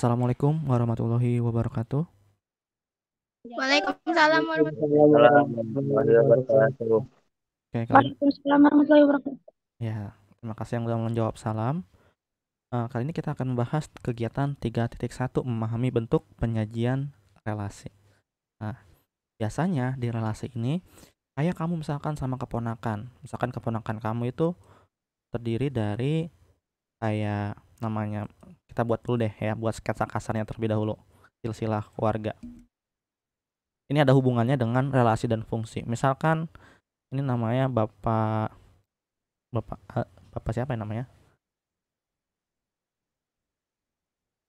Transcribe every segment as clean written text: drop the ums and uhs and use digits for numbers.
Assalamualaikum warahmatullahi wabarakatuh. Waalaikumsalam warahmatullahi Waalaikumsalam warahmatullahi wabarakatuh. Oke, kali ini Waalaikumsalam warahmatullahi wabarakatuh. ya, terima kasih yang sudah menjawab salam. Kali ini kita akan membahas kegiatan 3.1 memahami bentuk penyajian relasi. Nah, biasanya di relasi ini kayak kamu misalkan sama keponakan. Misalkan keponakan kamu itu terdiri dari kayak namanya, kita buat dulu deh ya, buat sketsa kasarnya terlebih dahulu. Silsilah keluarga. Ini ada hubungannya dengan relasi dan fungsi. Misalkan ini namanya Bapak Bapak Bapak siapa ya namanya?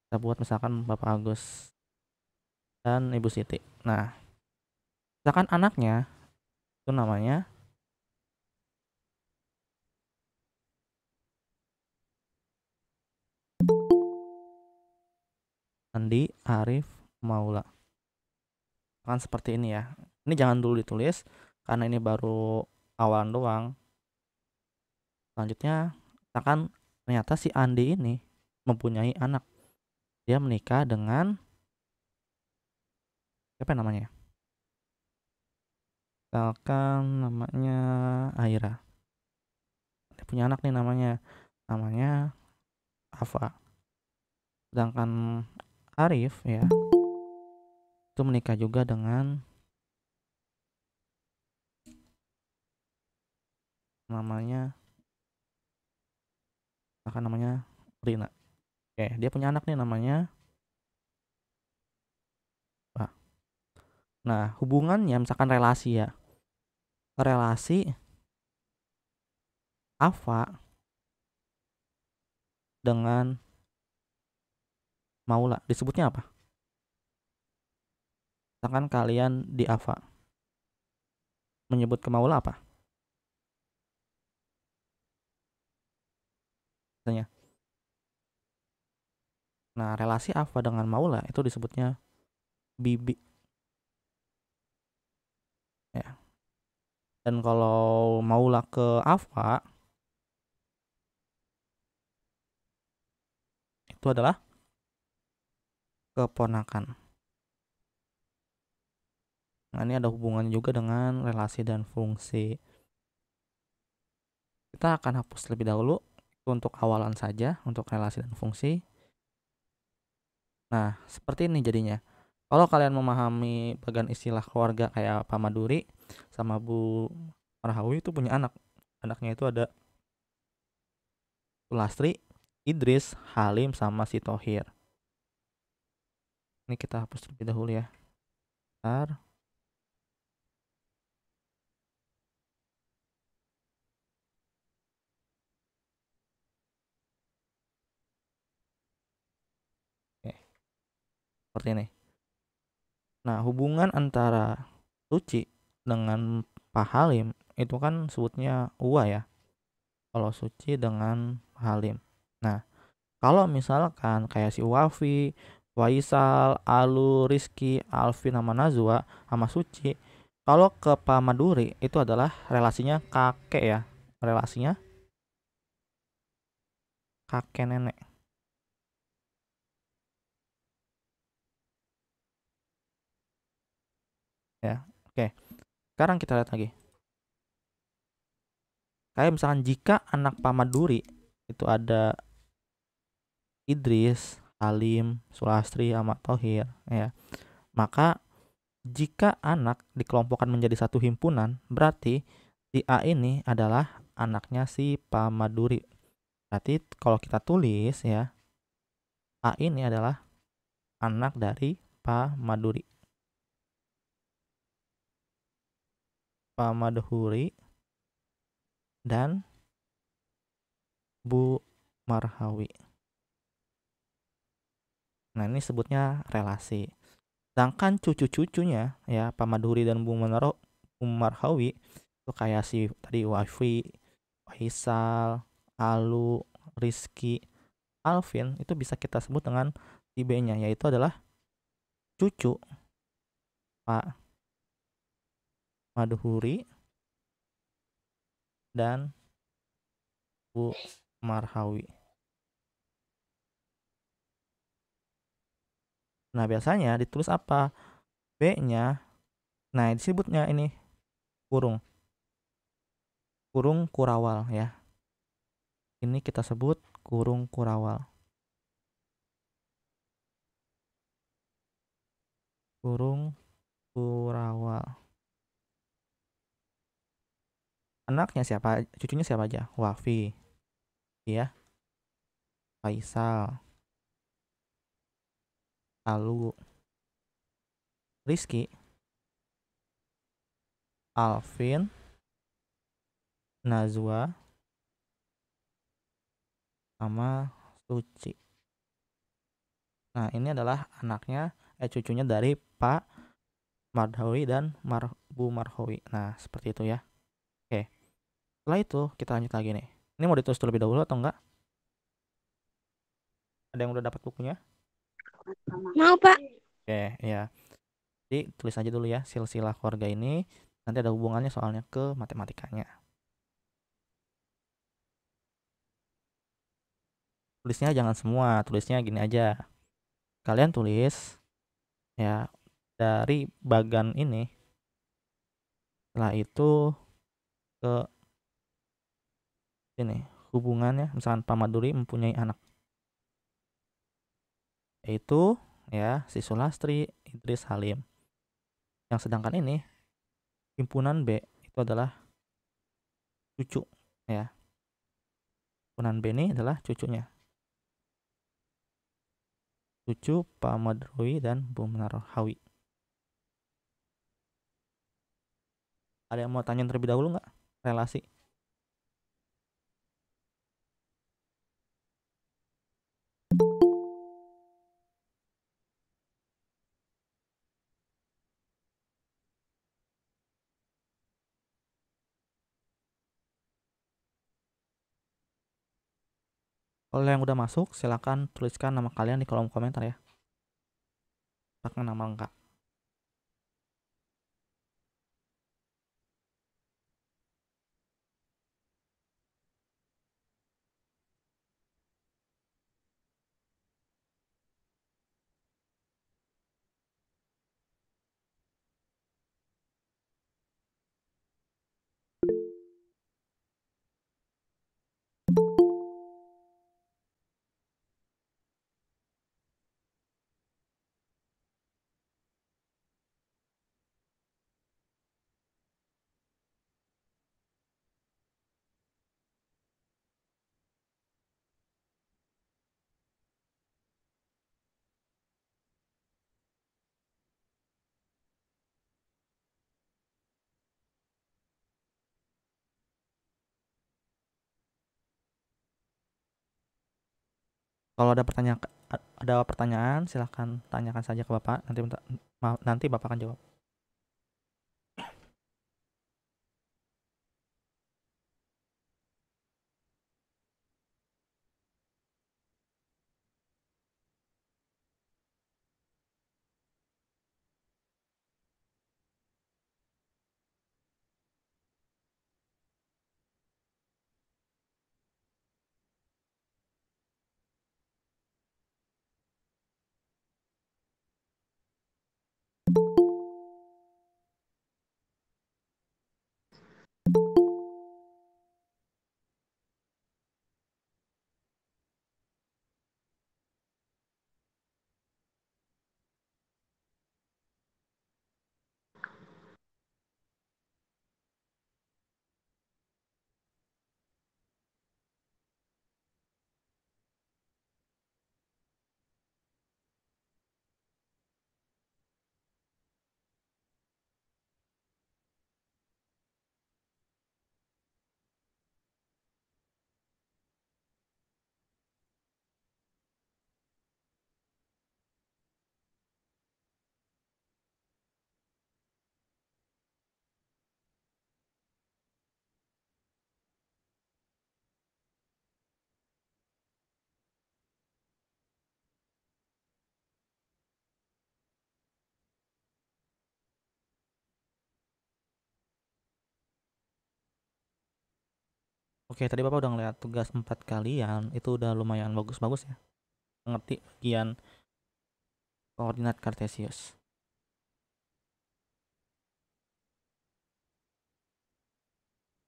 Kita buat misalkan Bapak Agus dan Ibu Siti. Nah, misalkan anaknya itu namanya Andi Arif Maula. Kan seperti ini ya. Ini jangan dulu ditulis karena ini baru awalan doang. Selanjutnya, misalkan ternyata si Andi ini mempunyai anak. Dia menikah dengan siapa namanya? Misalkan namanya Aira. Dia punya anak nih namanya Ava. Sedangkan Arif ya itu menikah juga dengan namanya namanya Rina. Oke, dia punya anak nih namanya Pak. Nah, hubungannya misalkan relasi ya. Relasi Ava dengan Maula disebutnya apa? Misalkan kalian di Ava menyebut ke Maula apa? Misalnya. Nah, relasi Ava dengan Maula itu disebutnya Bibi ya. Dan kalau Maula ke Ava itu adalah keponakan. Nah, ini ada hubungannya juga dengan relasi dan fungsi. Kita akan hapus terlebih dahulu itu untuk awalan saja untuk relasi dan fungsi. Nah, seperti ini jadinya. Kalau kalian memahami bagian istilah keluarga kayak Pak Maduri sama Bu Marhawi itu punya anak. Anaknya itu ada Sulastri, Idris, Halim, sama si Tohir. Ini kita hapus terlebih dahulu ya. Bentar. Oke, seperti ini. Nah, hubungan antara Suci dengan Pak Halim itu kan sebutnya Uwa ya. Kalau Suci dengan Halim. Nah, kalau misalkan kayak si Wafi, Waisal, Alu, Rizky, Alvin sama Nazwa sama Suci, kalau ke Pak Maduri itu adalah relasinya kakek ya. Relasinya kakek nenek ya. Oke, sekarang kita lihat lagi. Kayak misalkan jika anak Pak Maduri itu ada Idris, Halim, Sulastri, sama Tohir ya. Maka jika anak dikelompokkan menjadi satu himpunan, berarti si A ini adalah anaknya si Pak Maduri. Berarti kalau kita tulis ya, A ini adalah anak dari Pak Maduri. Pak Madhuri dan Bu Marhawi. Nah, ini sebutnya relasi. Sedangkan cucu-cucunya ya, Pak Madhuri dan Bu Marhawi itu kayak si tadi Wafi, Faisal, Alu, Rizky, Alvin itu bisa kita sebut dengan si B-nya, yaitu adalah cucu Pak Madhuri dan Bu Marhawi. Nah, biasanya ditulis apa? B-nya. Nah, disebutnya ini kurung. Kurung kurawal ya. Ini kita sebut kurung kurawal. Kurung kurawal. Anaknya siapa? Cucunya siapa aja? Wafi, ya, Faisal, Alu, Rizky, Alvin, Nazwa, sama Suci. Nah, ini adalah cucunya dari Pak Marhawi dan Bu Marhawi. Nah, seperti itu ya. Oke. Setelah itu kita lanjut lagi nih. Ini mau ditulis terlebih dahulu atau enggak? Ada yang udah dapat bukunya? Mau, Pak. Oke, ya. Jadi tulis aja dulu ya silsilah keluarga ini. Nanti ada hubungannya soalnya ke matematikanya. Tulisnya jangan semua, tulisnya gini aja. Kalian tulis ya dari bagan ini. Setelah itu ke sini hubungannya, misalkan Pak Maduri mempunyai anak, yaitu ya si Sulastri, Idris, Halim. Yang sedangkan ini himpunan B itu adalah cucu ya. Himpunan B ini adalah cucunya. Cucu Pak Madrui dan Bu Menarhawi. Ada yang mau tanya terlebih dahulu nggak? Relasi. Kalau yang udah masuk, silakan tuliskan nama kalian di kolom komentar ya. Silakan nama lengkap. Kalau ada pertanyaan, silakan tanyakan saja ke Bapak. Nanti Bapak akan jawab. Oke, tadi Bapak udah ngeliat tugas 4 kalian, itu udah lumayan bagus-bagus ya. Ngerti bagian koordinat kartesius.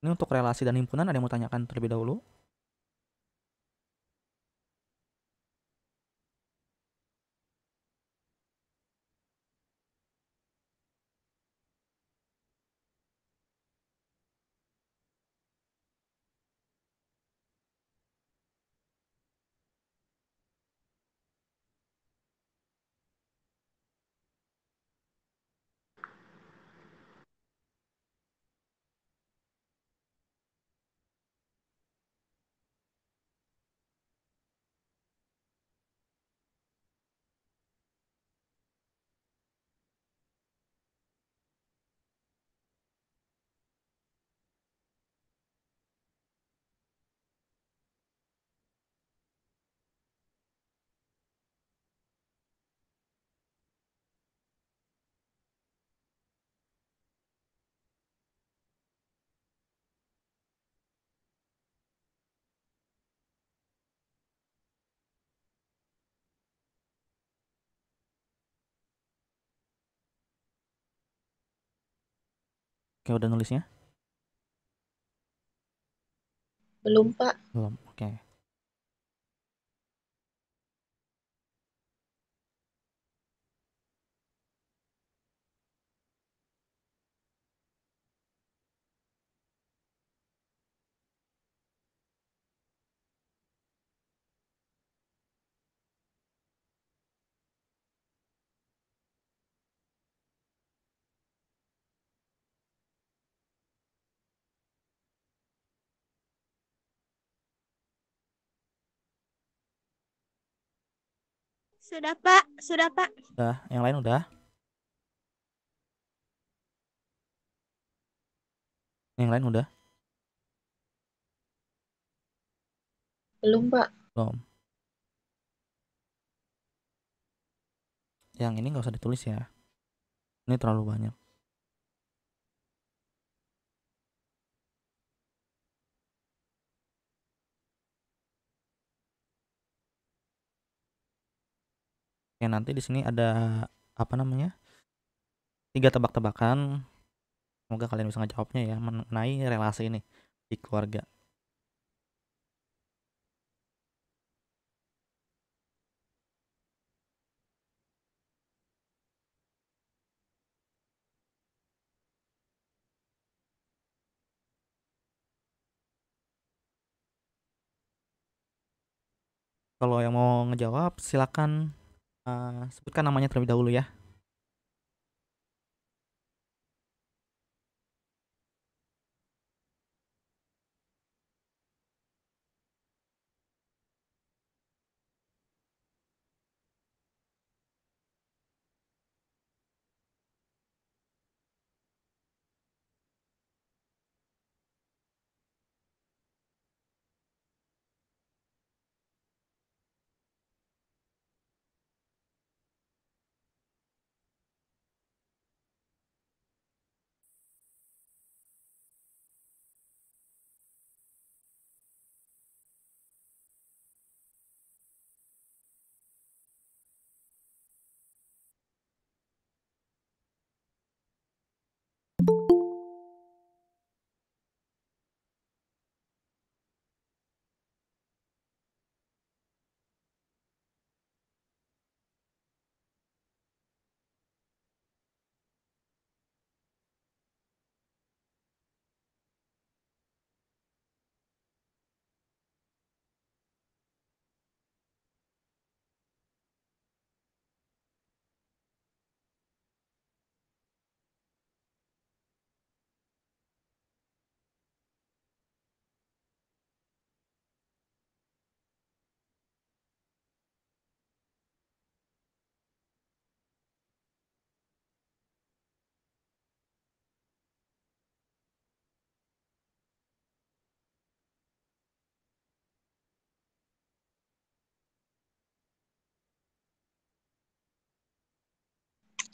Ini untuk relasi dan himpunan ada yang mau tanyakan terlebih dahulu? Oke, udah nulisnya? Belum, Pak. Belum. Oke. Sudah, Pak. Sudah, Pak. Udah, yang lain udah? Yang lain udah? Belum, Pak. Belum. Yang ini nggak usah ditulis ya. Ini terlalu banyak. Oke, nanti di sini ada apa namanya? 3 tebak-tebakan. Semoga kalian bisa ngejawabnya ya mengenai relasi ini di keluarga. Kalau yang mau ngejawab silakan sebutkan namanya terlebih dahulu ya.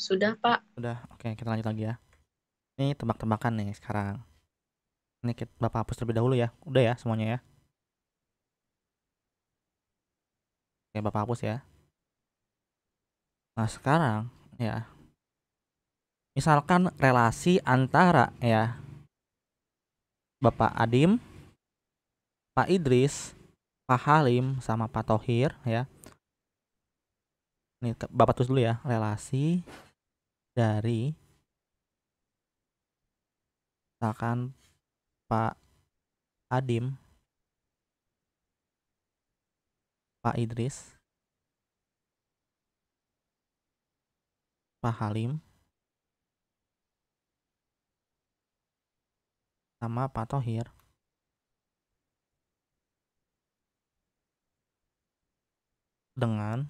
Sudah, Pak. Udah, oke kita lanjut lagi ya. Ini tebak-tebakan nih sekarang. Ini Bapak hapus terlebih dahulu ya. Udah ya semuanya ya. Oke, Bapak hapus ya. Nah, sekarang ya, misalkan relasi antara ya Bapak Adim, Pak Idris, Pak Halim sama Pak Tohir ya. Ini Bapak tulis dulu ya, relasi dari misalkan Pak Adim, Pak Idris, Pak Halim sama Pak Tohir dengan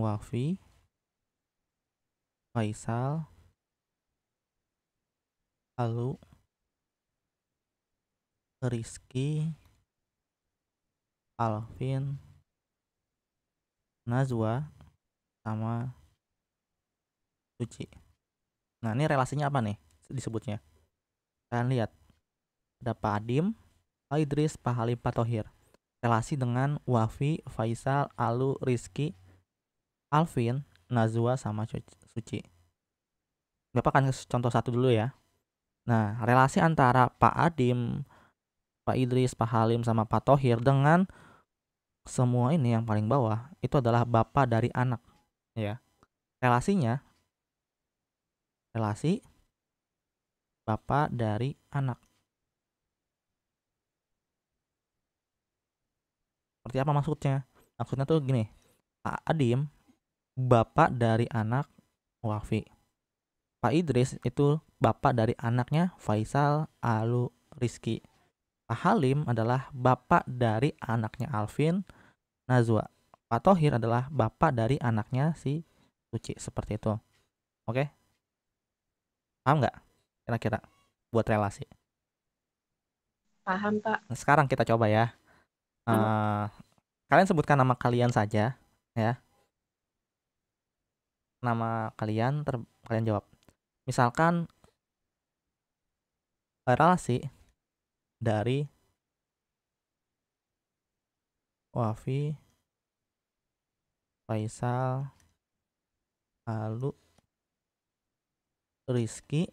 Wafi, Faisal, lalu Rizky, Alvin, Najwa sama Suci. Nah, ini relasinya apa nih disebutnya? Kalian lihat, ada Pak Adim, Pak Idris, Pak Halim, Pak Tohir. Relasi dengan Wafi, Faisal, Alu, Rizky, Alvin, Najwa sama Suci. Bapak akan contoh satu dulu ya. Nah, relasi antara Pak Adim, Pak Idris, Pak Halim sama Pak Tohir dengan semua ini yang paling bawah itu adalah bapak dari anak ya. Relasinya relasi bapak dari anak. Seperti apa maksudnya? Maksudnya tuh gini, Pak Adim bapak dari anak Wafi. Pak Idris itu bapak dari anaknya Faisal, Alu, Rizky. Pak Halim adalah bapak dari anaknya Alvin, Najwa. Pak Tohir adalah bapak dari anaknya si Suci. Seperti itu. Oke? Paham nggak? Kira-kira buat relasi. Paham, Pak. Nah, sekarang kita coba ya. Kalian sebutkan nama kalian saja ya. Nama kalian kalian jawab. Misalkan relasi dari Wafi, Faisal, Alu, Rizky,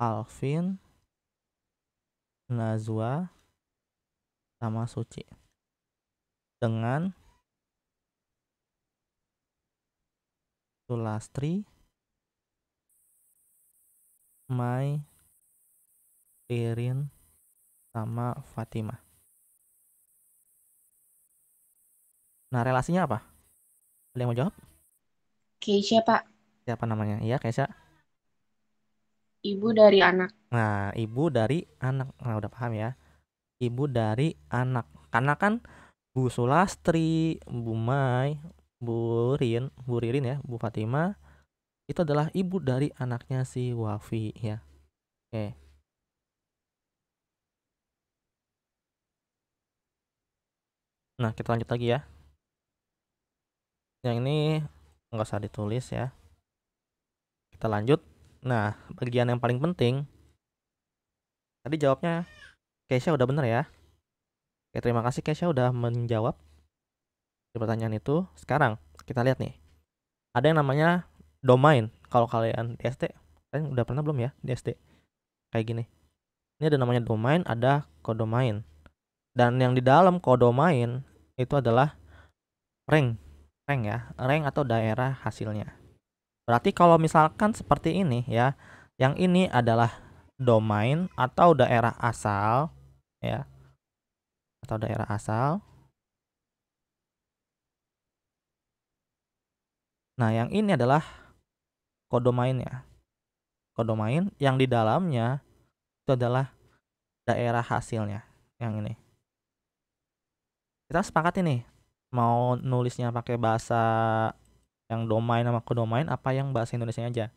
Alvin, Najwa sama Suci dengan Sulastri, Mai, Irin sama Fatimah. Nah, relasinya apa? Ada yang mau jawab? Keisha, Pak. Siapa namanya? Iya, Keisha. Ibu dari anak. Nah, ibu dari anak. Nah, udah paham ya. Ibu dari anak. Karena kan Bu Sulastri, Bu Mai, Bu Ririn ya, Bu Fatimah itu adalah ibu dari anaknya si Wafi ya. Oke. Nah, kita lanjut lagi ya. Yang ini nggak usah ditulis ya. Kita lanjut. Nah, bagian yang paling penting. Tadi jawabnya Keisha udah bener ya. Oke, terima kasih Keisha udah menjawab di pertanyaan itu. Sekarang kita lihat nih. Ada yang namanya domain. Kalau kalian di SD, kalian udah pernah belum ya di SD? Kayak gini. Ini ada namanya domain, ada kodomain. Dan yang di dalam kodomain itu adalah rank ya, rank atau daerah hasilnya. Berarti kalau misalkan seperti ini ya, yang ini adalah domain atau daerah asal ya, atau daerah asal. Nah, yang ini adalah kodomainnya. Kodomain yang di dalamnya itu adalah daerah hasilnya. Yang ini. Kita sepakat ini mau nulisnya pakai bahasa yang domain sama kodomain apa yang bahasa Indonesia aja.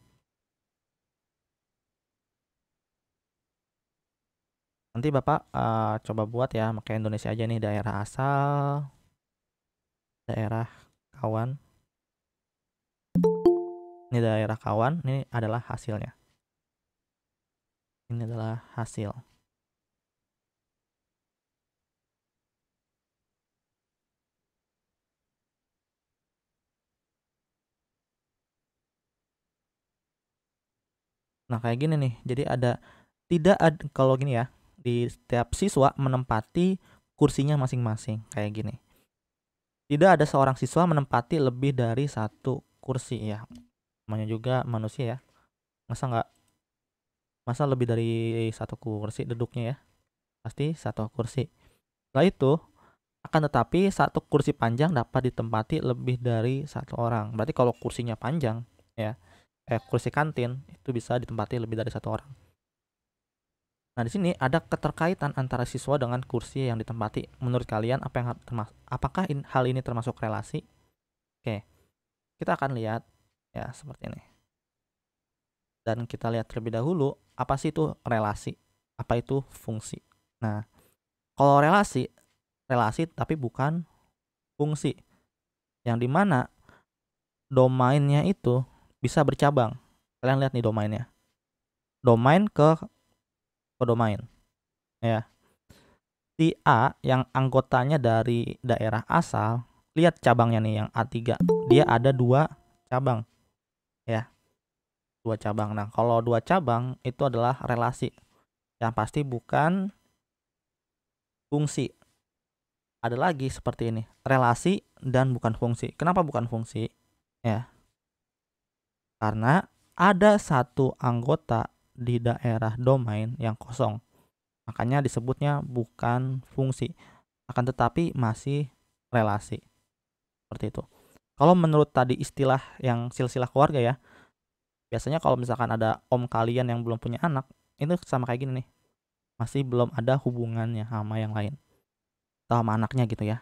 Nanti Bapak coba buat ya pakai Indonesia aja nih, daerah asal, daerah kawan. Ini daerah kawan, ini adalah hasilnya. Ini adalah hasil. Nah, kayak gini nih. Jadi tidak ada kalau gini ya, di setiap siswa menempati kursinya masing-masing kayak gini. Tidak ada seorang siswa menempati lebih dari satu kursi ya. Namanya juga manusia ya. Masa nggak masa lebih dari satu kursi duduknya ya? Pasti satu kursi. Setelah itu, akan tetapi satu kursi panjang dapat ditempati lebih dari satu orang. Berarti kalau kursinya panjang ya, kursi kantin itu bisa ditempati lebih dari satu orang. Nah, di sini ada keterkaitan antara siswa dengan kursi yang ditempati. Menurut kalian apakah hal ini termasuk relasi? Oke, kita akan lihat ya seperti ini. Dan kita lihat terlebih dahulu apa sih itu relasi? Apa itu fungsi? Nah, kalau relasi tapi bukan fungsi. Yang dimana domainnya itu bisa bercabang. Kalian lihat nih domainnya. Domain ke domain ya. Si A yang anggotanya dari daerah asal, lihat cabangnya nih yang A3. Dia ada 2 cabang ya, 2 cabang. Nah, kalau 2 cabang itu adalah relasi. Yang pasti bukan fungsi. Ada lagi seperti ini, relasi dan bukan fungsi. Kenapa bukan fungsi? Ya, karena ada satu anggota di daerah domain yang kosong. Makanya disebutnya bukan fungsi, akan tetapi masih relasi. Seperti itu. Kalau menurut tadi istilah yang silsilah keluarga ya, biasanya kalau misalkan ada om kalian yang belum punya anak, itu sama kayak gini nih. Masih belum ada hubungannya sama yang lain. Atau sama anaknya gitu ya.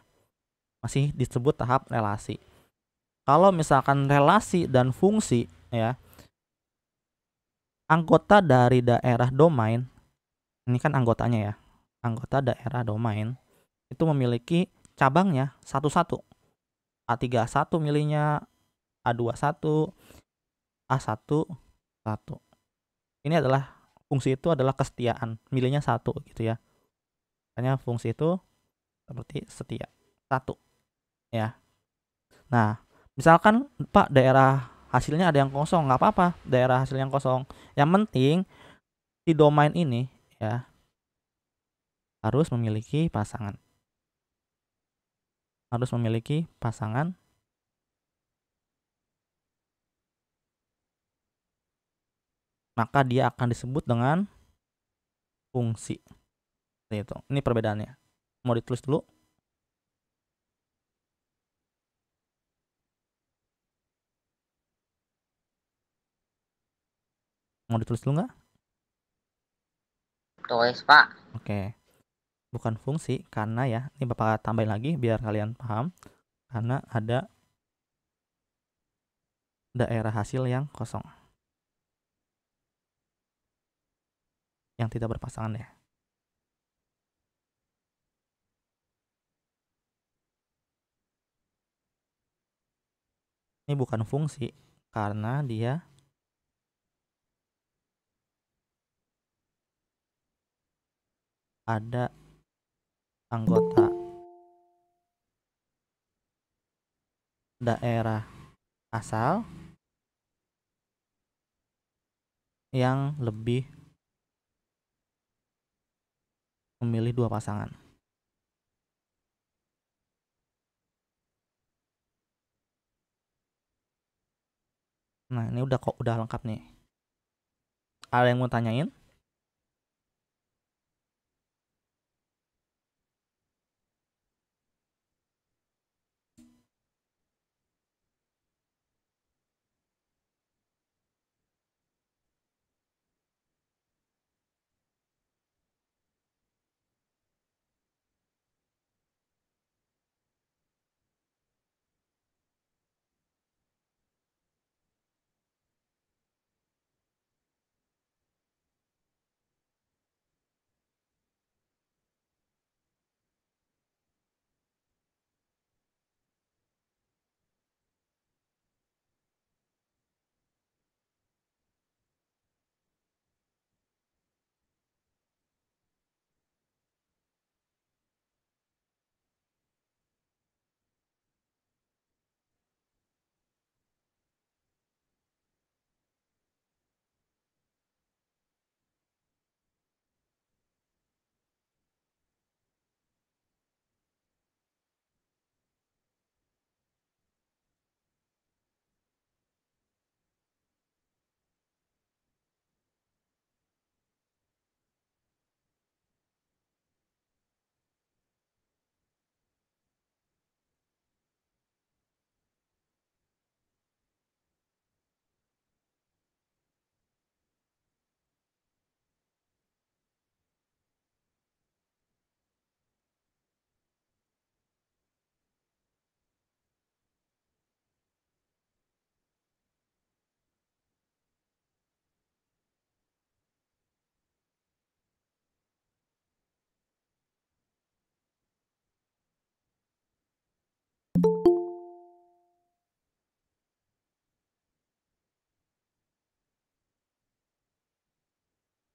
Masih disebut tahap relasi. Kalau misalkan relasi dan fungsi ya, anggota dari daerah domain, ini kan anggotanya ya. Anggota daerah domain itu memiliki cabangnya satu-satu. A31 milihnya, A21, A1, 1. Ini adalah fungsi itu adalah kesetiaan, milihnya satu gitu ya. Makanya fungsi itu seperti setia, satu ya. Nah, misalkan Pak daerah hasilnya ada yang kosong, nggak apa-apa daerah hasil yang kosong. Yang penting si domain ini ya harus memiliki pasangan. Harus memiliki pasangan, maka dia akan disebut dengan fungsi. Seperti itu. Ini perbedaannya. Mau ditulis dulu? Mau ditulis dulu nggak? Tulis, Pak. Oke. Bukan fungsi karena ya, ini Bapak tambahin lagi biar kalian paham. Karena ada daerah hasil yang kosong, yang tidak berpasangan ya. Ini bukan fungsi karena dia ada anggota daerah asal yang lebih memilih 2 pasangan. Nah, ini udah lengkap nih. Ada yang mau tanyain?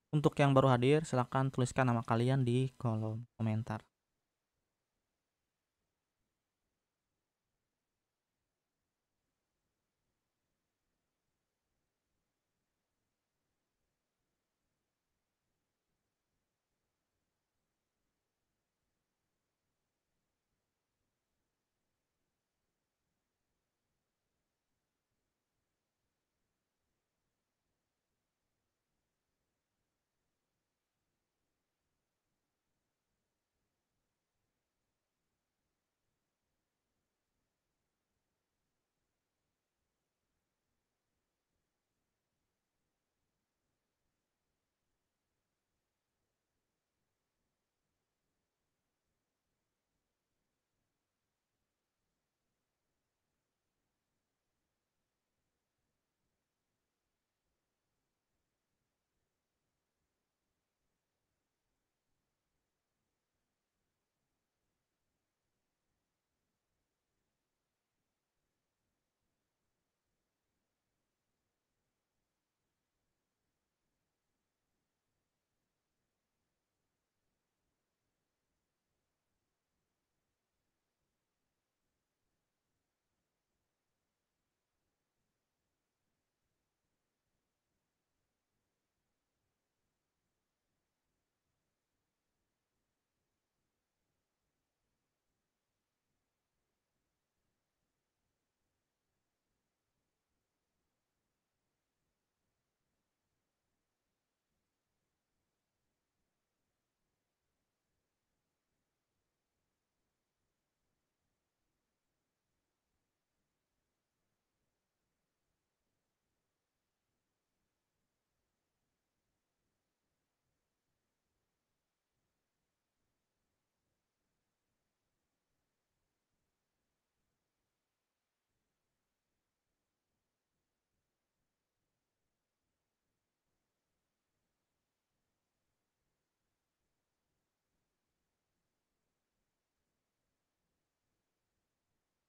Untuk yang baru hadir, silahkan tuliskan nama kalian di kolom komentar.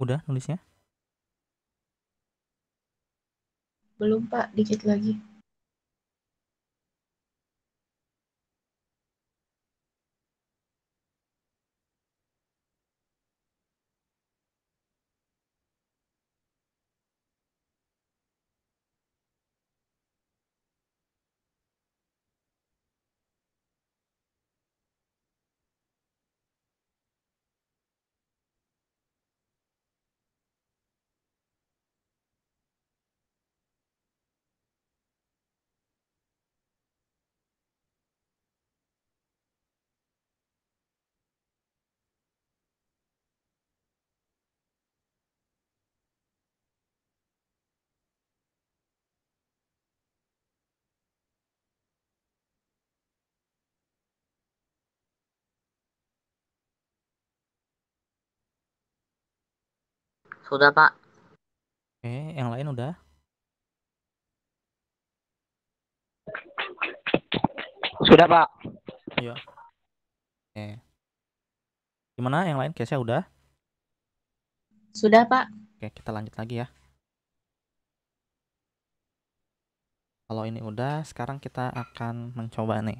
Udah nulisnya? Belum, Pak. Dikit lagi. Sudah, Pak. Oke, yang lain udah? Sudah, Pak. Ayo. Oke. Gimana yang lain? Kesya udah? Sudah, Pak. Oke, kita lanjut lagi ya. Kalau ini udah, sekarang kita akan mencoba nih.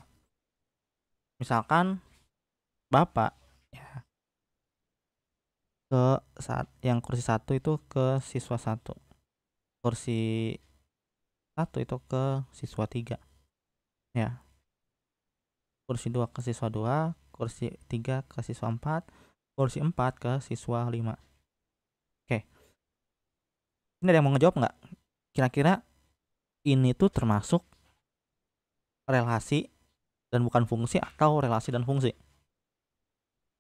Misalkan Bapak ya, ke saat yang kursi 1 itu ke siswa 1. Kursi 1 itu ke siswa 3. Ya. Kursi 2 ke siswa 2, kursi 3 ke siswa 4, kursi 4 ke siswa 5. Oke. Ini ada yang mau ngejawab nggak? Kira-kira ini tuh termasuk relasi dan bukan fungsi atau relasi dan fungsi?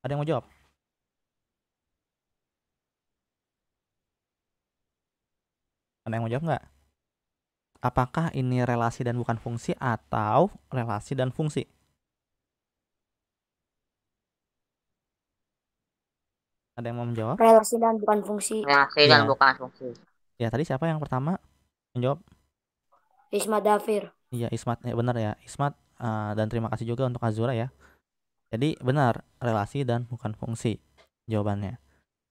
Ada yang mau jawab? Ada yang mau jawab nggak? Apakah ini relasi dan bukan fungsi atau relasi dan fungsi? Ada yang mau menjawab? Relasi dan bukan fungsi. Relasi dan Ya. bukan fungsi. Ya, tadi siapa yang pertama menjawab? Isma Dafir. Iya, Ismat. Ya, benar ya, Ismat. Dan terima kasih juga untuk Azura ya. Jadi benar, relasi dan bukan fungsi jawabannya.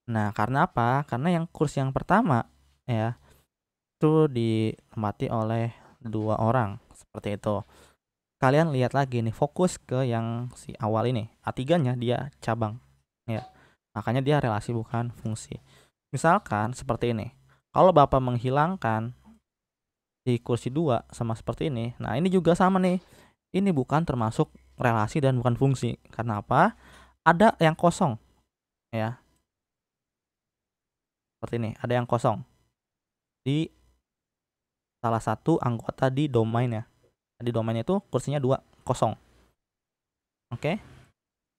Nah, karena apa? Karena yang kursi yang pertama ya itu ditempati oleh 2 orang seperti itu. kalian lihat lagi nih, fokus ke yang si awal ini. A3-nya dia cabang ya. Makanya dia relasi bukan fungsi. Misalkan seperti ini. Kalau Bapak menghilangkan di kursi 2 sama seperti ini. Nah, ini juga sama nih. Ini bukan termasuk relasi dan bukan fungsi. Karena apa? Ada yang kosong ya. Seperti ini, ada yang kosong di salah satu anggota di domain ya. Di domainnya itu kursinya 2 kosong. Oke.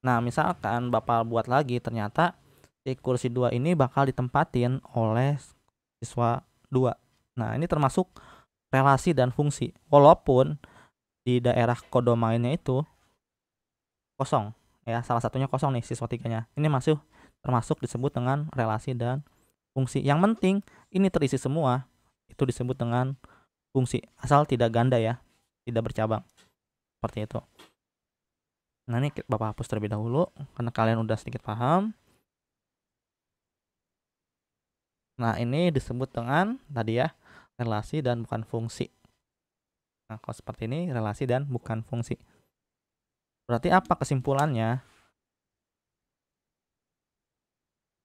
Nah, misalkan Bapak buat lagi, ternyata di kursi 2 ini bakal ditempatin oleh siswa 2. Nah, ini termasuk relasi dan fungsi. Walaupun di daerah kodomainnya itu kosong ya, salah satunya kosong nih siswa 3-nya. Ini masih termasuk disebut dengan relasi dan fungsi. Yang penting ini terisi semua, itu disebut dengan fungsi. Asal tidak ganda ya, tidak bercabang. Seperti itu. Nah, ini Bapak hapus terlebih dahulu karena kalian udah sedikit paham. Nah, ini disebut dengan tadi ya, relasi dan bukan fungsi. Nah, kalau seperti ini relasi dan bukan fungsi. Berarti apa kesimpulannya?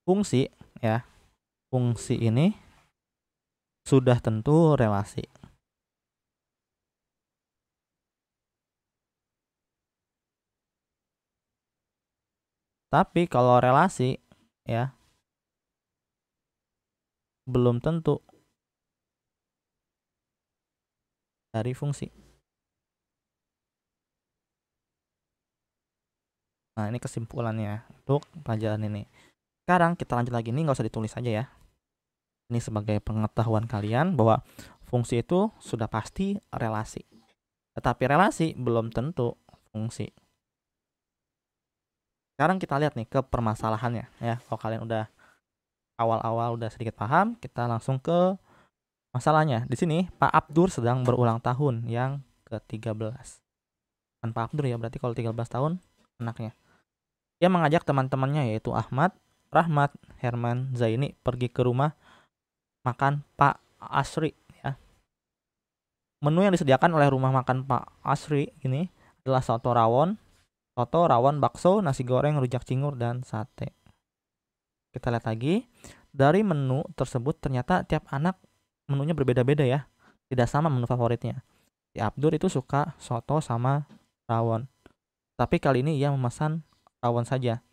Fungsi ya. Fungsi ini sudah tentu relasi. Tapi kalau relasi ya belum tentu dari fungsi. Nah, ini kesimpulannya untuk pelajaran ini. Sekarang kita lanjut lagi, ini nggak usah ditulis aja ya. Ini sebagai pengetahuan kalian bahwa fungsi itu sudah pasti relasi. Tetapi relasi belum tentu fungsi. Sekarang kita lihat nih ke permasalahannya ya. Kalau kalian udah awal-awal udah sedikit paham, kita langsung ke masalahnya. Di sini Pak Abdur sedang berulang tahun yang ke-13. Kan Pak Abdur ya, berarti kalau 13 tahun anaknya. Dia mengajak teman-temannya yaitu Ahmad, Rahmat, Herman, Zaini pergi ke rumah makan Pak Asri ya. Menu yang disediakan oleh rumah makan Pak Asri ini adalah soto rawon, bakso, nasi goreng, rujak cingur, dan sate. Kita lihat lagi. Dari menu tersebut ternyata tiap anak menunya berbeda-beda ya. Tidak sama menu favoritnya. Si Abdur itu suka soto sama rawon. Tapi kali ini ia memesan rawon saja.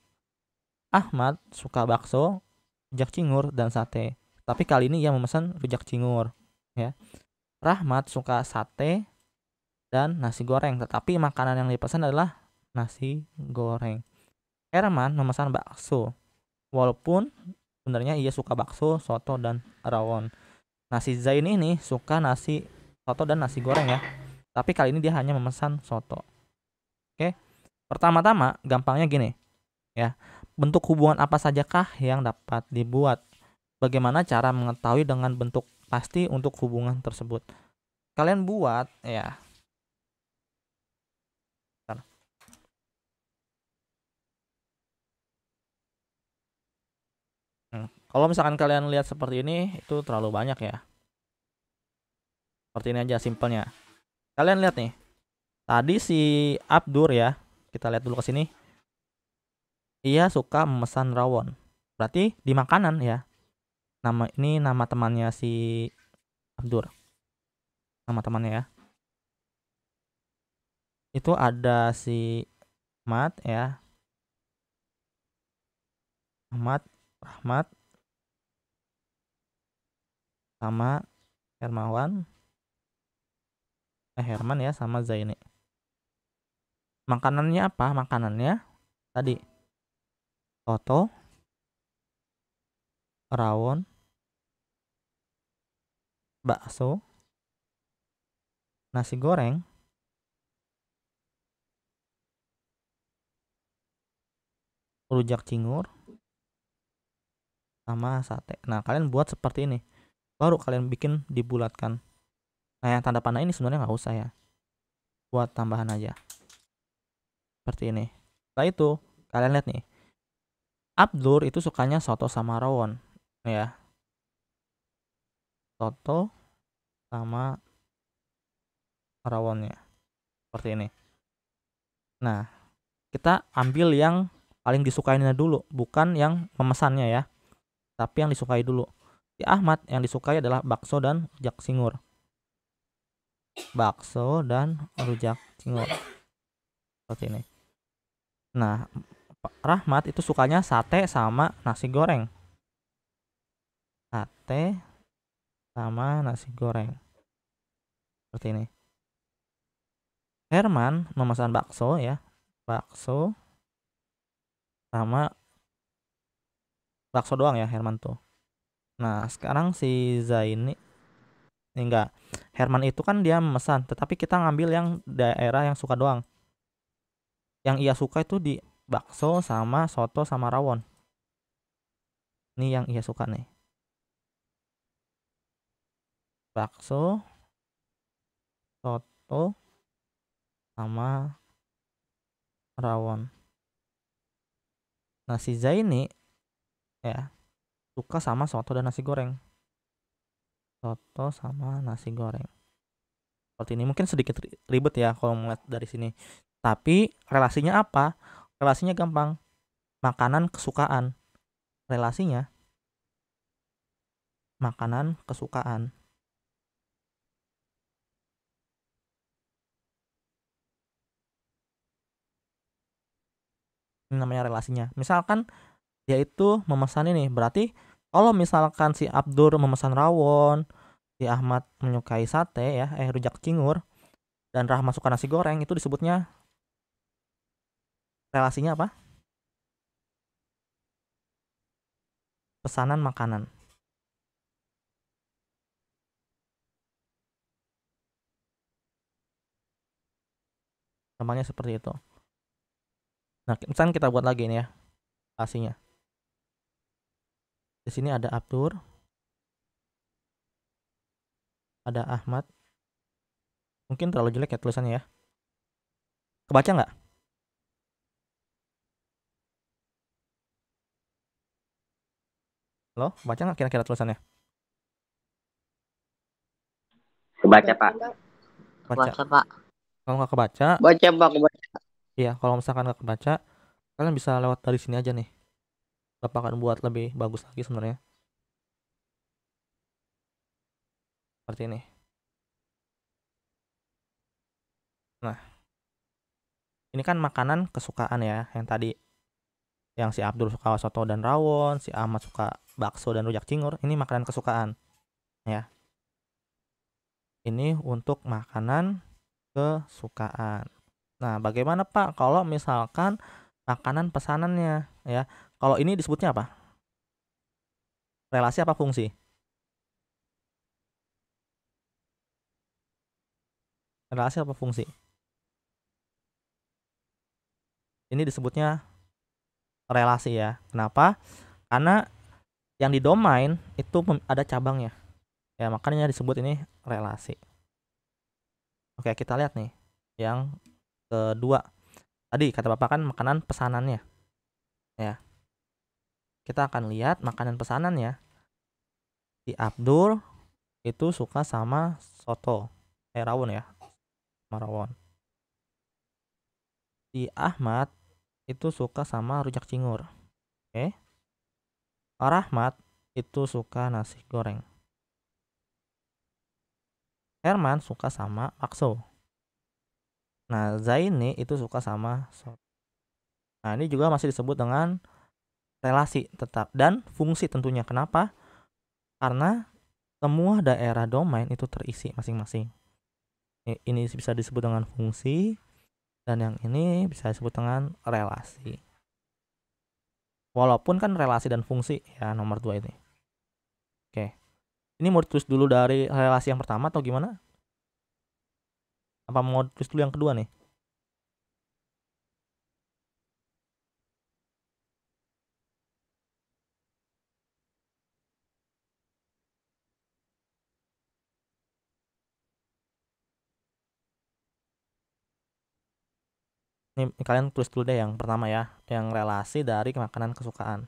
Ahmad suka bakso, rujak cingur, dan sate. Tapi kali ini ia memesan rujak cingur ya. Rahmat suka sate dan nasi goreng, tetapi makanan yang dipesan adalah nasi goreng. Herman memesan bakso, walaupun sebenarnya ia suka bakso, soto, dan rawon. Nasi Zain ini suka nasi, soto, dan nasi goreng ya. Tapi kali ini dia hanya memesan soto. Oke. Pertama-tama gampangnya gini ya. Bentuk hubungan apa sajakah yang dapat dibuat? Bagaimana cara mengetahui dengan bentuk pasti untuk hubungan tersebut? Kalian buat ya. Kalau misalkan kalian lihat seperti ini, itu terlalu banyak ya. Seperti ini aja simpelnya. Kalian lihat nih. Tadi si Abdur ya, kita lihat dulu ke sini. Ia suka memesan rawon. Berarti di makanan ya. Nama temannya si Abdur. Nama temannya ya. Itu ada si Ahmad ya. Ahmad, Rahmat, sama Herman ya sama Zaini. Makanannya apa? Makanannya tadi soto, rawon, bakso, nasi goreng, rujak cingur, sama sate. Nah, kalian buat seperti ini. Baru kalian bikin dibulatkan. Nah, yang tanda panah ini sebenarnya nggak usah ya. Buat tambahan aja. Seperti ini. Setelah itu, kalian lihat nih. Abdur itu sukanya soto sama rawon. Ya. Soto sama rawonnya. Seperti ini. Nah, kita ambil yang paling disukainya dulu, bukan yang memesannya ya, tapi yang disukai dulu. Si Ahmad yang disukai adalah bakso dan rujak cingur. Bakso dan rujak cingur. Seperti ini. Nah, Rahmat itu sukanya sate sama nasi goreng. Sate sama nasi goreng. Seperti ini. Herman memesan bakso ya. Bakso sama bakso doang ya Herman tuh. Nah, sekarang si Zaini enggak. Herman itu kan dia memesan, tetapi kita ngambil yang daerah yang suka doang. Yang ia suka itu di bakso sama soto sama rawon. Ini yang ia suka nih. Bakso, soto, sama rawon. Nah, si Zaini ya suka sama soto dan nasi goreng. Soto sama nasi goreng. Seperti ini mungkin sedikit ribet ya kalau melihat dari sini. Tapi relasinya apa? Relasinya gampang. Makanan kesukaan. Relasinya makanan kesukaan. Ini namanya relasinya. Misalkan dia itu memesan ini, berarti kalau misalkan si Abdur memesan rawon, si Ahmad menyukai sate ya, rujak cingur, dan Rahmat suka nasi goreng, itu disebutnya relasinya apa? Pesanan makanan. Namanya seperti itu. Nah, misalkan kita buat lagi ini ya, relasinya. Di sini ada Abdur, ada Ahmad. Mungkin terlalu jelek ya tulisannya ya. Kebaca nggak? Halo, baca nggak kira-kira tulisannya? Kebaca, Pak. Baca. Baca, Pak. Kalau nggak kebaca, Baca, Pak. Kebaca. iya. Kalau misalkan nggak kebaca, kalian bisa lewat dari sini aja nih. Bapak akan buat lebih bagus lagi sebenarnya. Seperti ini. Nah, ini kan makanan kesukaan ya, yang tadi. Yang si Abdul suka soto dan rawon, si Ahmad suka bakso dan rujak cingur. Ini makanan kesukaan ya. Ini untuk makanan kesukaan. Nah, bagaimana Pak kalau misalkan makanan pesanannya ya? Kalau ini disebutnya apa? Relasi apa fungsi? Relasi apa fungsi? Ini disebutnya relasi ya. Kenapa? Karena yang di domain itu ada cabangnya. Ya, makanya disebut ini relasi. Oke, kita lihat nih. Yang kedua. Tadi kata Bapak kan makanan pesanannya. Ya. Kita akan lihat makanan pesanannya. Si Abdul itu suka sama soto. Rawon ya. Sama rawon. Si Ahmad itu suka sama rujak cingur. Oke. Rahmat itu suka nasi goreng. Herman suka sama bakso. Nah, Zaini itu suka sama soto. Nah, ini juga masih disebut dengan relasi tetap dan fungsi tentunya. Kenapa? Karena semua daerah domain itu terisi masing-masing. Ini bisa disebut dengan fungsi dan yang ini bisa disebut dengan relasi. Walaupun kan relasi dan fungsi ya nomor 2 ini. Oke. Ini mau terus dulu dari relasi yang pertama atau gimana? Apa mau terus dulu yang kedua nih? Ini kalian tulis dulu deh yang pertama ya, yang relasi dari makanan kesukaan.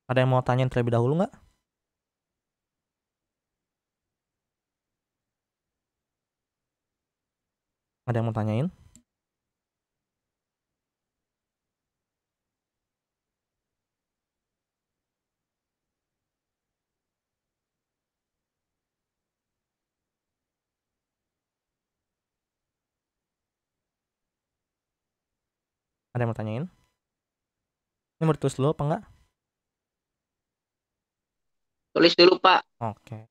Ada yang mau tanyain terlebih dahulu nggak? Ada yang mau tanyain? Ada yang mau tanyain? Ini mau ditulis dulu apa enggak? Tulis dulu, Pak. Oke.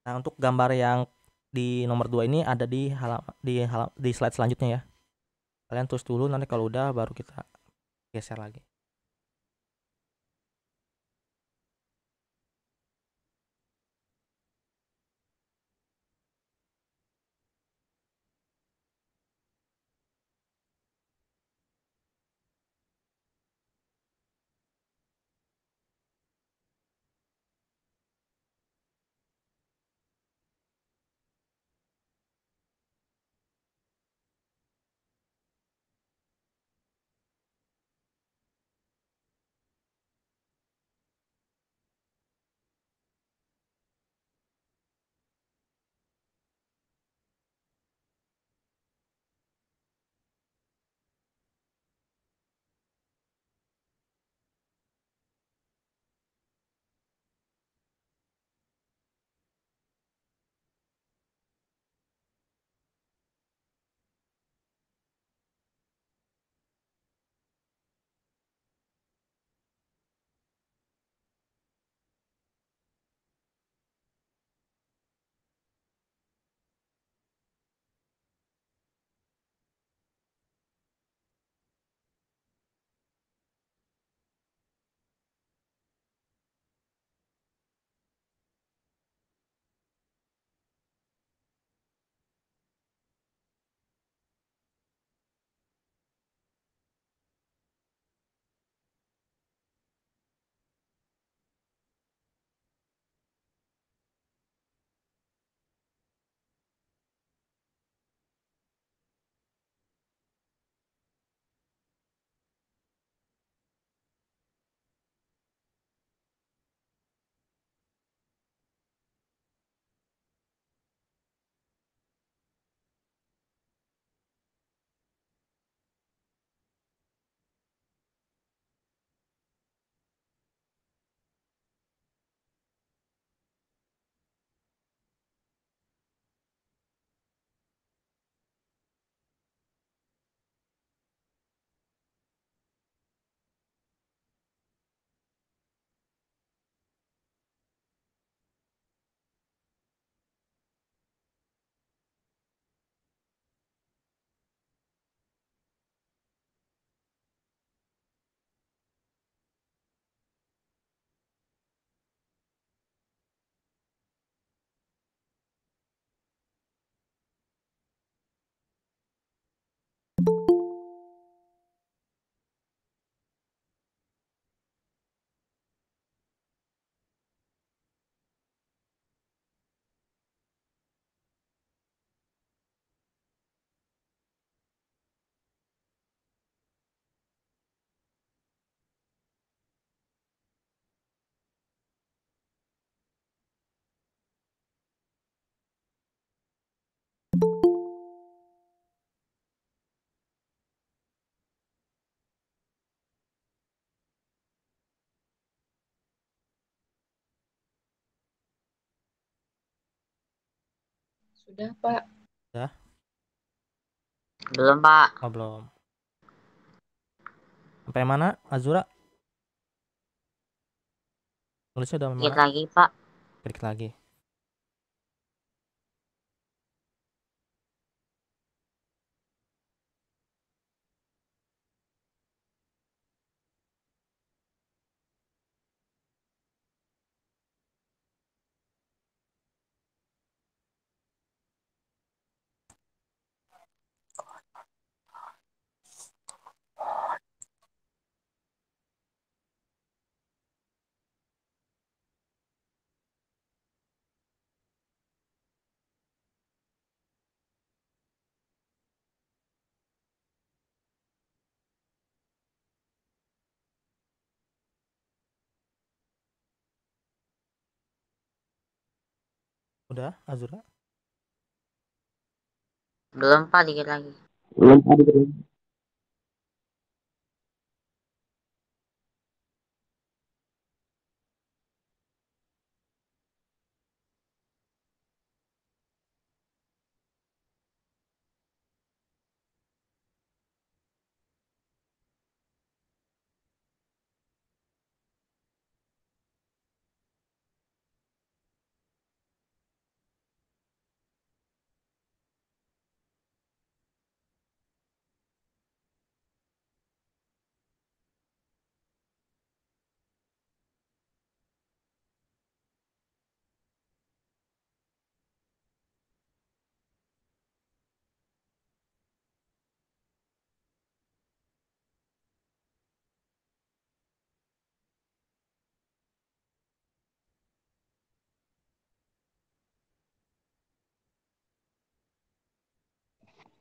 Nah, untuk gambar yang di nomor 2 ini ada di slide selanjutnya ya. Kalian tulis dulu, nanti kalau udah baru kita geser lagi. Sudah, Pak. Udah? Belum, Pak. Oh, belum. Sampai mana, Azura? Tulisnya udah Dikit mana? lagi, Pak. Sedikit lagi. Udah, Azura? Belum Pak, dikit lagi.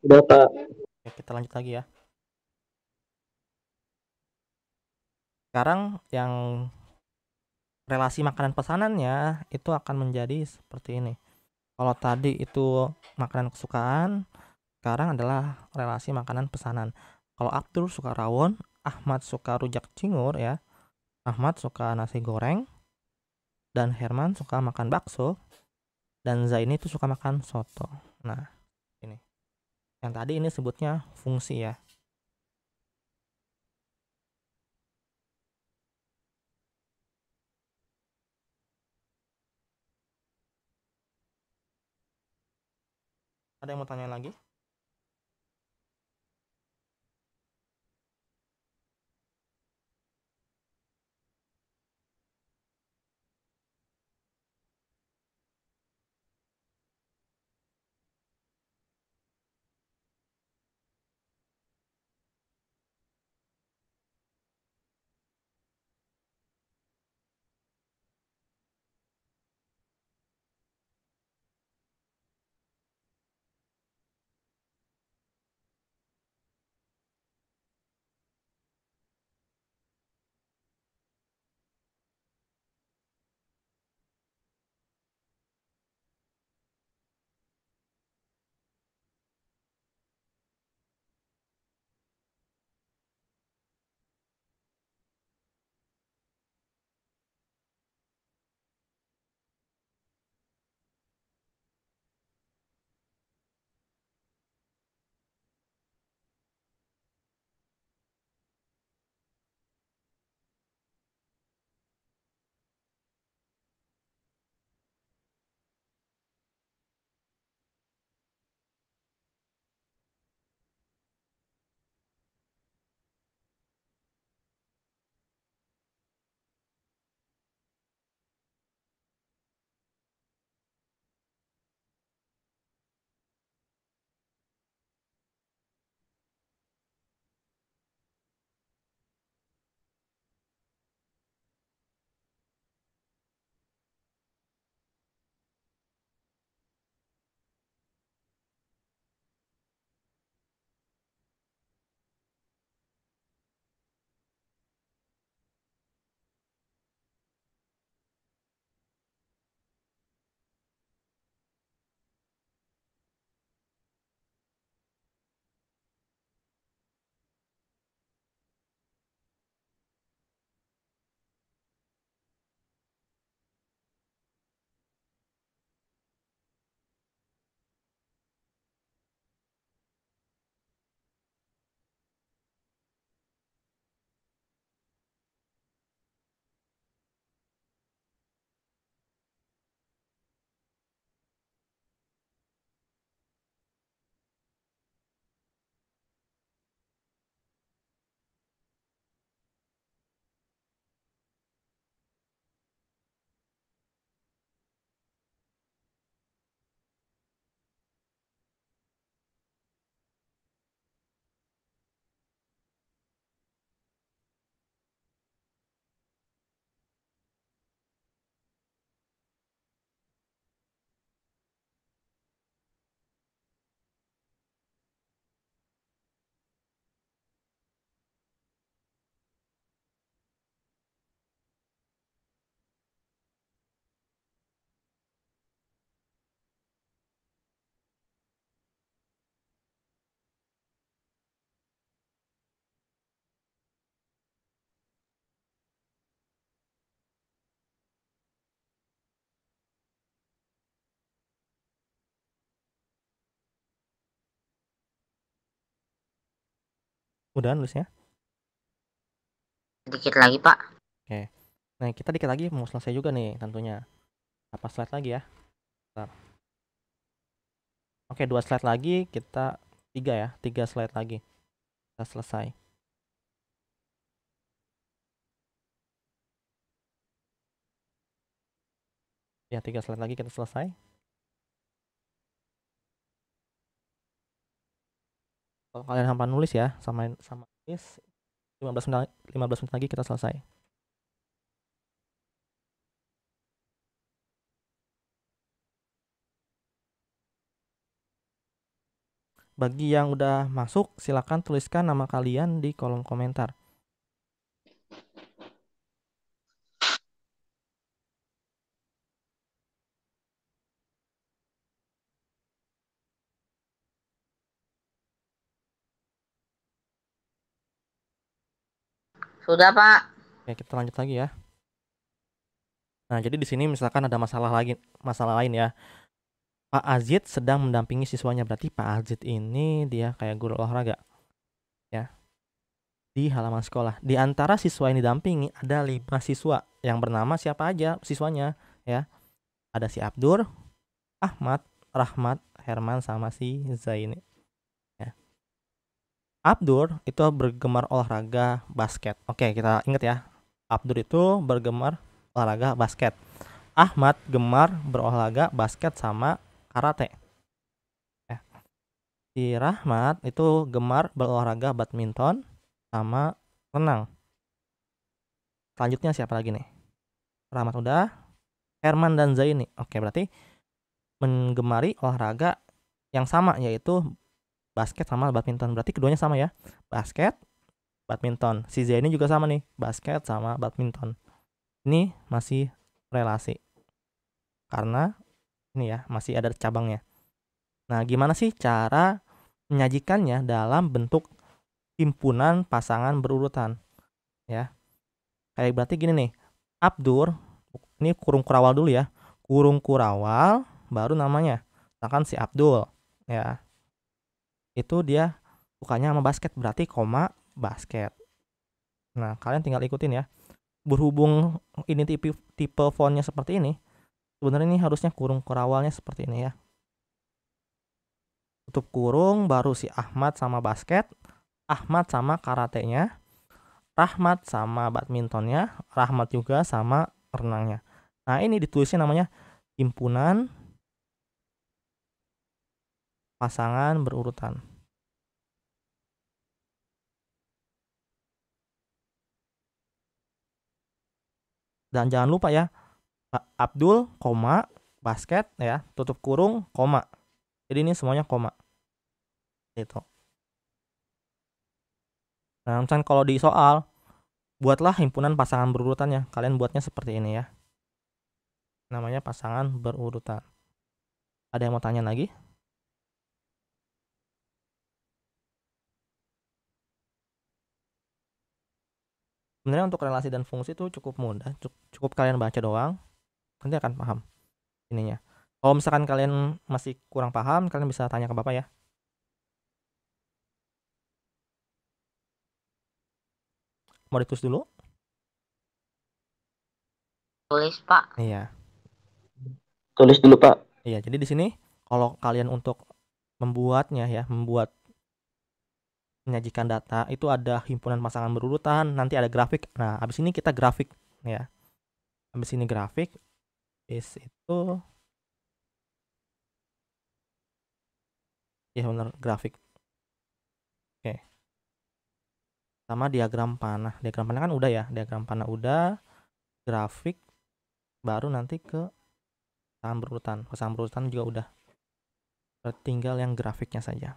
Udah, Pak. Oke, kita lanjut lagi ya. Sekarang yang relasi makanan pesanannya itu akan menjadi seperti ini. Kalau tadi itu makanan kesukaan, sekarang adalah relasi makanan pesanan. Kalau Abdul suka rawon, Ahmad suka rujak cingur ya, Ahmad suka nasi goreng, dan Herman suka makan bakso, dan Zaini itu suka makan soto. Nah, ini. Yang tadi ini sebutnya fungsi ya. Ada yang mau tanya lagi? Udah nulisnya? Sedikit lagi, Pak. Oke. Nah, kita dikit lagi mau selesai juga nih tentunya. Apa slide lagi ya? Bentar. Oke, 2 slide lagi, kita 3 ya, 3 slide lagi. Kita selesai. Ya, 3 slide lagi kita selesai. Kalau kalian hampa nulis ya, sama nulis 15 menit lagi kita selesai. Bagi yang udah masuk, silakan tuliskan nama kalian di kolom komentar. Sudah, Pak. Oke, kita lanjut lagi ya. Nah, jadi di sini misalkan ada masalah lain ya. Pak Azid sedang mendampingi siswanya, berarti Pak Azid ini dia kayak guru olahraga ya. Di halaman sekolah. Di antara siswa yang didampingi ada 5 siswa yang bernama siapa aja siswanya ya. Ada si Abdur, Ahmad, Rahmat, Herman sama si Zaini. Ya. Abdur itu bergemar olahraga basket. Oke, kita ingat ya. Abdur itu bergemar olahraga basket. Ahmad gemar berolahraga basket sama karate. Ya. Si Rahmat itu gemar berolahraga badminton sama renang. Selanjutnya siapa lagi nih? Rahmat udah, Herman dan Zaini. Oke, berarti menggemari olahraga yang sama yaitu basket sama badminton. Berarti keduanya sama ya. Basket, badminton. Si Zaini juga sama nih, basket sama badminton. Ini masih relasi. Karena ini ya, masih ada cabangnya. Nah, gimana sih cara menyajikannya dalam bentuk himpunan pasangan berurutan? Ya. Kayak berarti gini nih. Abdur, ini kurung kurawal dulu ya. Kurung kurawal baru namanya. Misalkan si Abdul ya. Itu dia sukanya sama basket, berarti koma basket. Nah, kalian tinggal ikutin ya. Berhubung ini tipe fontnya seperti ini, sebenarnya ini harusnya kurung kurawalnya seperti ini ya. Tutup kurung, baru si Ahmad sama basket, Ahmad sama karatenya, Rahmat sama badmintonnya, Rahmat juga sama renangnya. Nah, ini ditulisnya namanya himpunan pasangan berurutan. Dan jangan lupa ya, Abdul, koma, basket ya, tutup kurung, koma. Jadi ini semuanya koma. Gitu. Nah, misalnya kalau di soal, buatlah himpunan pasangan berurutannya. Kalian buatnya seperti ini ya. Namanya pasangan berurutan. Ada yang mau tanya lagi? Sebenarnya untuk relasi dan fungsi itu cukup mudah. Cukup kalian baca doang. Nanti akan paham ininya. Kalau misalkan kalian masih kurang paham, kalian bisa tanya ke Bapak ya. Mau ditulis dulu? Tulis, Pak. Iya. Tulis dulu, Pak. Iya, jadi di sini kalau kalian untuk membuatnya ya, menyajikan data itu ada himpunan pasangan berurutan, nanti ada grafik. Nah, habis ini kita grafik ya. Habis ini grafik, habis itu ya benar grafik. Oke. Sama diagram panah. Diagram panah kan udah ya, diagram panah udah, grafik baru nanti ke pasangan berurutan. Pasangan berurutan juga udah. Tinggal yang grafiknya saja.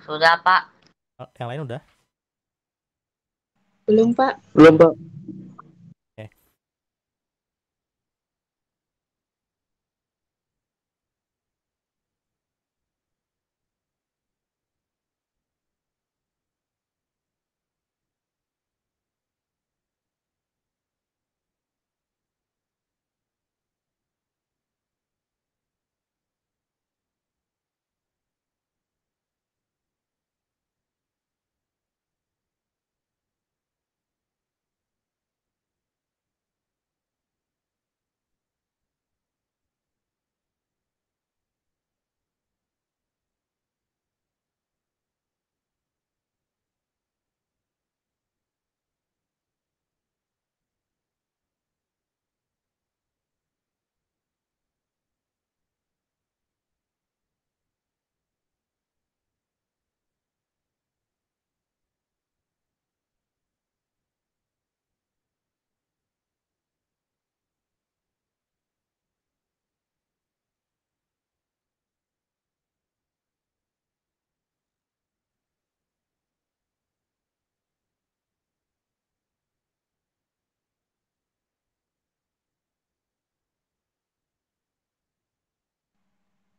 Sudah, Pak. Yang lain udah? Belum, Pak. Belum, Pak. Oke.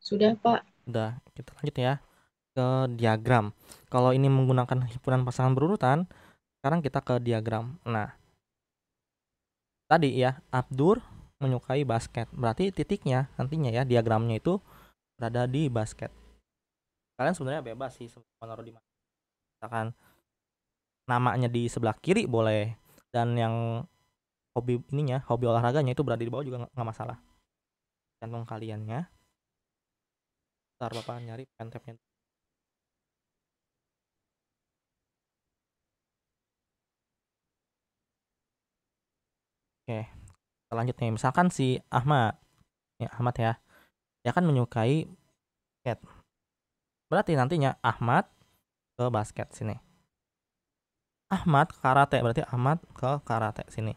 Sudah, Pak. Udah, kita lanjut ya ke diagram. Kalau ini menggunakan himpunan pasangan berurutan, sekarang kita ke diagram. Nah, tadi ya, Abdur menyukai basket. Berarti titiknya nantinya ya, diagramnya itu berada di basket. Kalian sebenarnya bebas sih mau naruh di mana. Misalkan namanya di sebelah kiri boleh, dan yang hobi olahraganya itu berada di bawah juga nggak masalah. Gantung kaliannya. Ntar Bapak nyari pen tabnya. Oke, kita lanjut nih. Misalkan si Ahmad, ya Ahmad ya, dia kan menyukai basket. Berarti nantinya Ahmad ke basket sini. Ahmad ke karate, berarti Ahmad ke karate sini.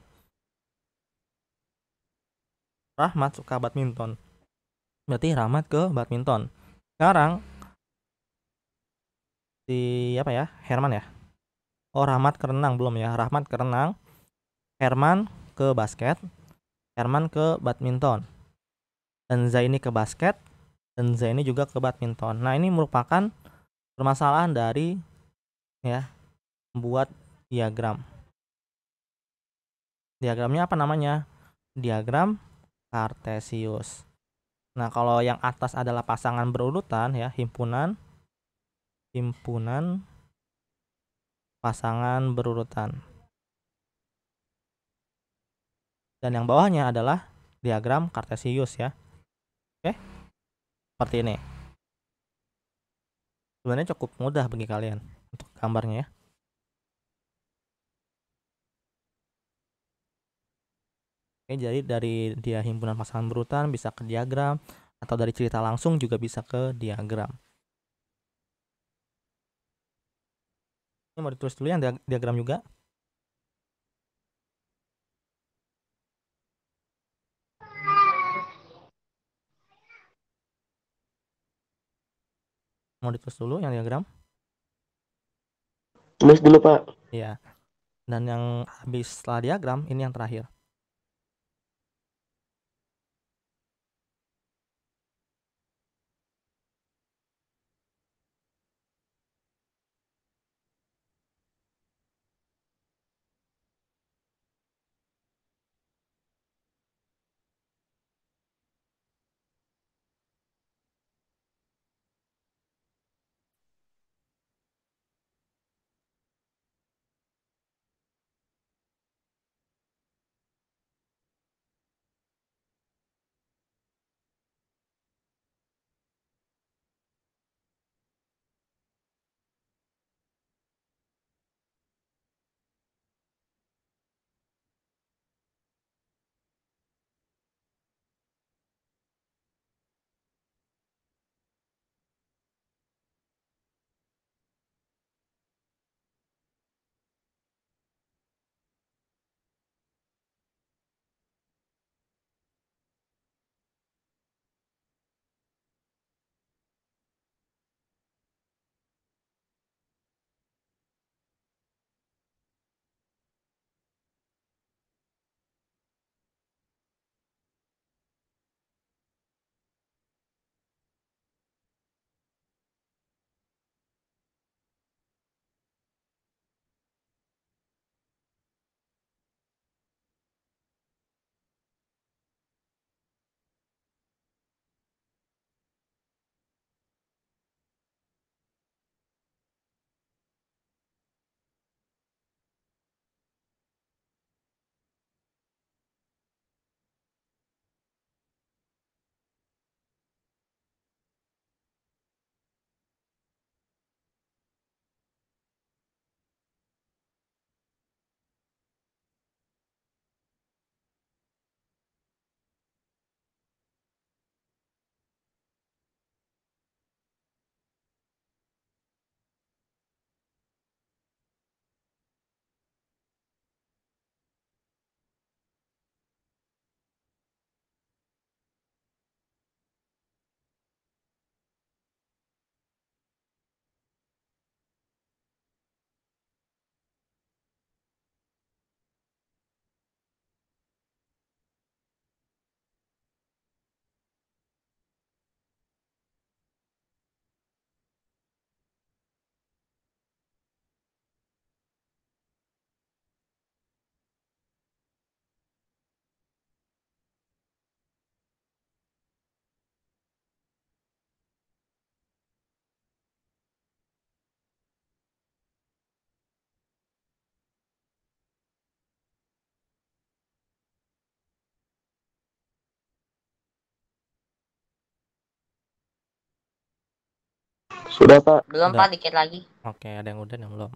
Rahmat suka badminton, berarti Rahmat ke badminton. Sekarang si apa ya, Herman ya. Oh, Rahmat ke renang belum ya. Rahmat ke renang, Herman ke basket, Herman ke badminton, dan Zaini ke basket, dan Zaini juga ke badminton. Nah, ini merupakan permasalahan dari ya membuat diagram. Diagramnya apa namanya? Diagram Kartesius. Nah, kalau yang atas adalah pasangan berurutan ya, himpunan pasangan berurutan. Dan yang bawahnya adalah diagram Kartesius ya. Oke? Seperti ini. Sebenarnya cukup mudah bagi kalian untuk gambarnya ya. Oke, jadi dari dia himpunan pasangan berurutan bisa ke diagram, atau dari cerita langsung juga bisa ke diagram. Ini mau ditulis dulu yang diagram juga. Mau ditulis dulu yang diagram. Tulis dulu, Pak. Ya. Dan yang habis setelah diagram ini yang terakhir. Sudah, Pak. Belum Udah. Pak, dikit lagi. Oke, ada yang udah, yang belum.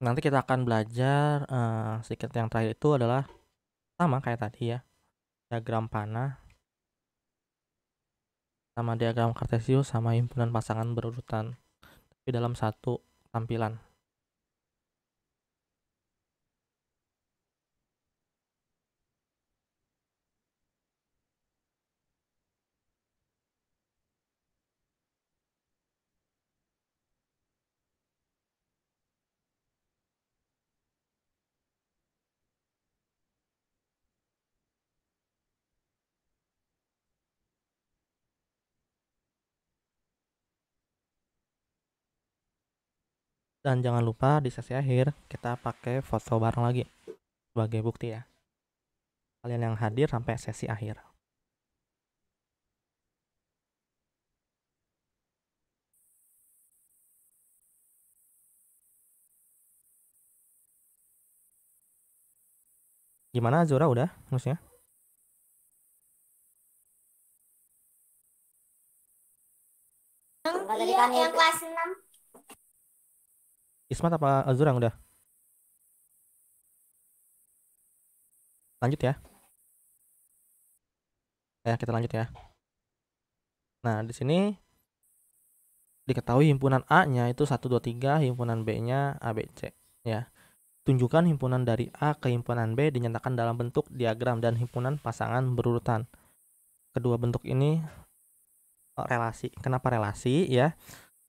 Nanti kita akan belajar sedikit yang terakhir itu adalah sama kayak tadi ya. Diagram panah sama diagram kartesius sama himpunan pasangan berurutan. Tapi dalam satu tampilan. Dan jangan lupa di sesi akhir kita pakai foto bareng lagi sebagai bukti ya. Kalian yang hadir sampai sesi akhir. Gimana Zura, udah maksudnya? Iya, yang kelas 6. Ismat apa Azura yang udah? Lanjut ya. Ya, kita lanjut ya. Nah, di sini diketahui himpunan A-nya itu 1 2 3, himpunan B-nya A B C ya. Tunjukkan himpunan dari A ke himpunan B dinyatakan dalam bentuk diagram dan himpunan pasangan berurutan. Kedua bentuk ini relasi. Kenapa relasi ya?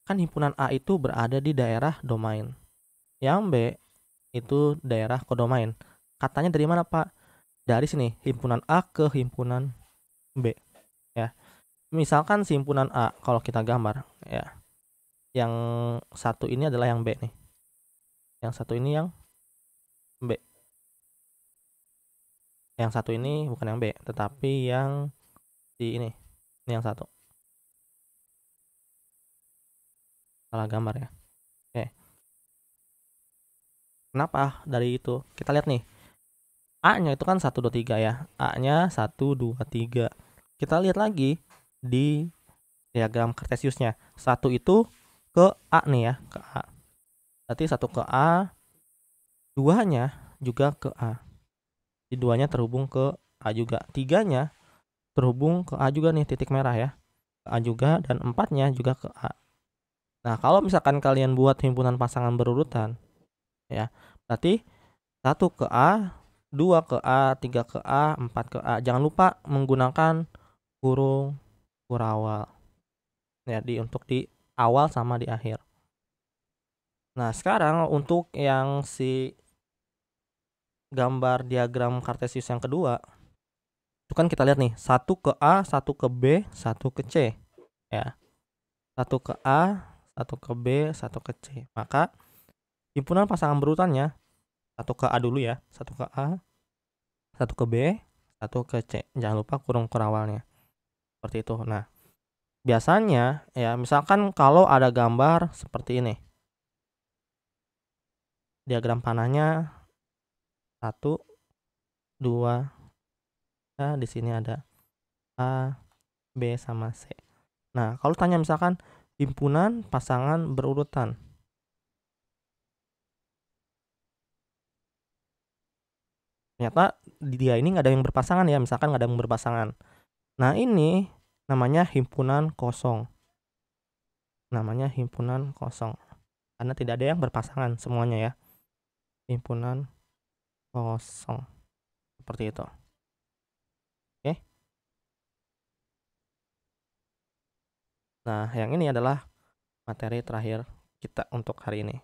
Kan himpunan A itu berada di daerah domain. Yang B itu daerah kodomain. Katanya dari mana, Pak? Dari sini, himpunan A ke himpunan B ya. Misalkan si himpunan A kalau kita gambar ya. Yang satu ini adalah yang B nih. Yang satu ini yang B. Yang satu ini bukan yang B, tetapi yang di ini. Ini yang satu. Salah gambar ya. Oke. Kenapa dari itu? Kita lihat nih. A-nya itu kan 1 2 3 ya. A-nya 1 2 3. Kita lihat lagi di diagram kartesiusnya. 1 itu ke A nih ya, ke A. Berarti 1 ke A, 2-nya juga ke A. Di 2-nya terhubung ke A juga. 3-nya terhubung ke A juga nih, titik merah ya. Ke A juga, dan 4-nya juga ke A. Nah, kalau misalkan kalian buat himpunan pasangan berurutan ya, berarti 1 ke A, 2 ke A, 3 ke A, 4 ke A. Jangan lupa menggunakan kurung kurawal. Ya, untuk di awal sama di akhir. Nah, sekarang untuk yang si gambar diagram kartesius yang kedua, itu kan kita lihat nih, 1 ke A, 1 ke B, 1 ke C. Ya. 1 ke A, 1 ke B, 1 ke C. Maka himpunan pasangan berurutannya 1 ke A dulu ya, 1 ke A, 1 ke B, 1 ke C. Jangan lupa kurung kurawalnya. Seperti itu. Nah, biasanya ya misalkan kalau ada gambar seperti ini. Diagram panahnya 1 2, nah di sini ada A, B sama C. Nah, kalau tanya misalkan himpunan pasangan berurutan. Ternyata dia ini nggak ada yang berpasangan ya, misalkan nggak ada yang berpasangan. Nah, ini namanya himpunan kosong. Namanya himpunan kosong. Karena tidak ada yang berpasangan semuanya ya. Himpunan kosong. Seperti itu. Oke. Nah, yang ini adalah materi terakhir kita untuk hari ini.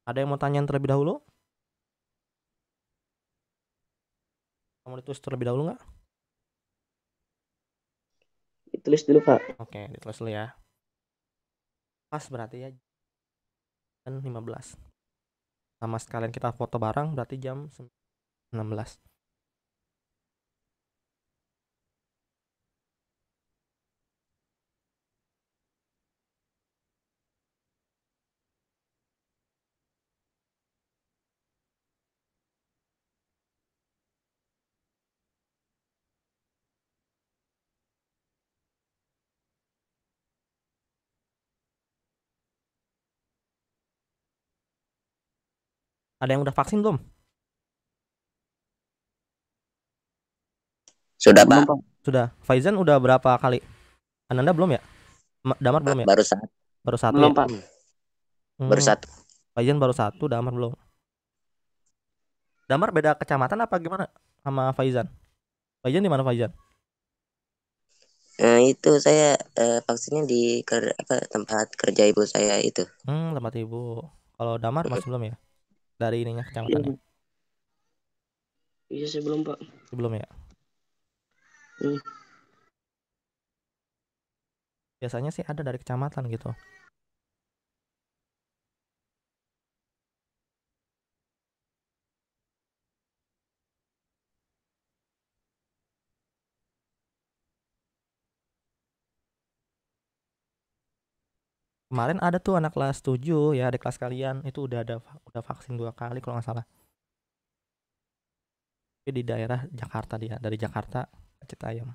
Ada yang mau tanya terlebih dahulu? Kamu ditulis terlebih dahulu nggak? Ditulis dulu, Pak. Oke, ditulis dulu ya. Pas berarti ya jam 15. Sama sekalian kita foto bareng berarti jam 16. Ada yang udah vaksin belum? Sudah Belum, Pak, Pak. Sudah. Faizan udah berapa kali? Ananda belum ya? Damar belum ya? baru satu, Baru satu Belum, ya? Pak. baru Hmm, satu. Faizan baru satu, Damar belum. Damar beda kecamatan apa gimana sama Faizan? Faizan di mana Faizan? Itu saya vaksinnya di tempat kerja ibu saya itu. Tempat ibu. Kalau Damar masih belum ya? Dari ininya Iya, kecamatannya? Pak. Iya, saya belum, Pak. Belum ya? Hmm. Biasanya sih ada dari kecamatan gitu. Kemarin ada tuh anak kelas 7 ya, adik kelas kalian itu udah vaksin 2 kali kalau nggak salah. Tapi di daerah Jakarta dia, dari Jakarta ke Citayam.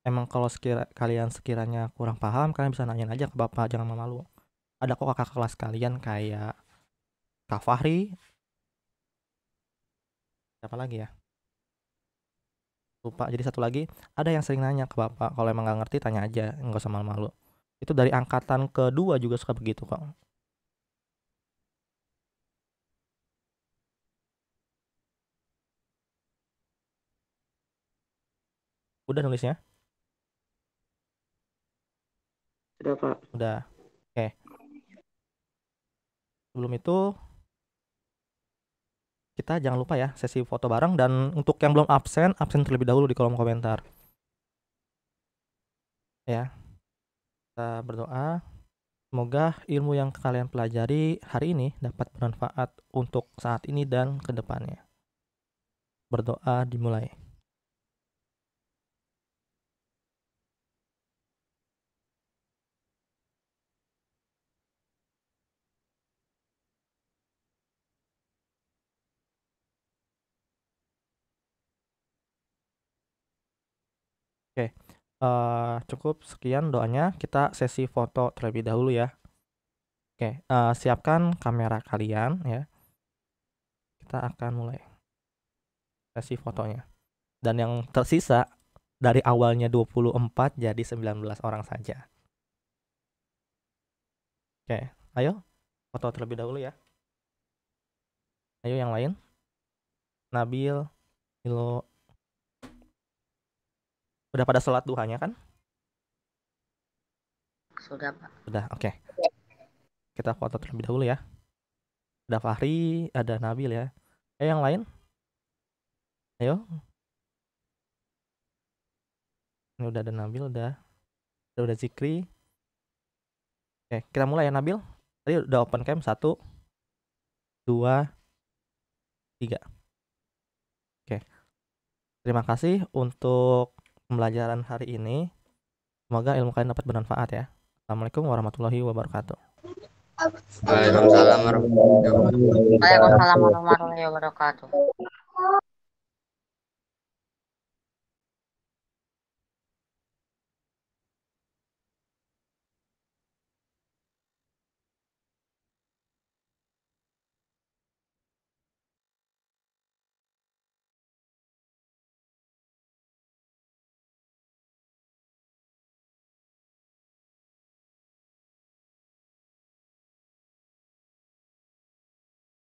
Emang kalau kalian sekiranya kurang paham, kalian bisa nanyain aja ke bapak, jangan malu. Ada kok kakak kelas kalian kayak Kak Fahri, siapa lagi ya? Lupa. Jadi satu lagi, ada yang sering nanya ke bapak, kalau emang nggak ngerti tanya aja, nggak usah malu-malu. Itu dari angkatan kedua juga suka begitu kok. Udah nulisnya? Sudah, Pak. Udah. Oke. Sebelum itu kita jangan lupa ya sesi foto bareng, dan untuk yang belum absen terlebih dahulu di kolom komentar. Ya. Kita berdoa semoga ilmu yang kalian pelajari hari ini dapat bermanfaat untuk saat ini dan ke depannya. Berdoa dimulai. Oke. Cukup sekian doanya. Kita sesi foto terlebih dahulu ya. Oke, siapkan kamera kalian ya. Kita akan mulai sesi fotonya. Dan yang tersisa dari awalnya 24 jadi 19 orang saja. Oke, ayo foto terlebih dahulu ya. Ayo yang lain. Nabil, Milo. Udah pada sholat duhanya kan? Sudah, Pak. Sudah, oke. Kita foto terlebih dahulu ya. Ada Fahri, ada Nabil ya. Ayo yang lain. Ayo. Ini udah ada Nabil, udah Zikri. Oke, kita mulai ya Nabil. Tadi udah open cam 1, 2, 3. Oke. Terima kasih untuk pembelajaran hari ini. Semoga ilmu kalian dapat bermanfaat ya. Assalamualaikum warahmatullahi wabarakatuh. Waalaikumsalam warahmatullahi wabarakatuh.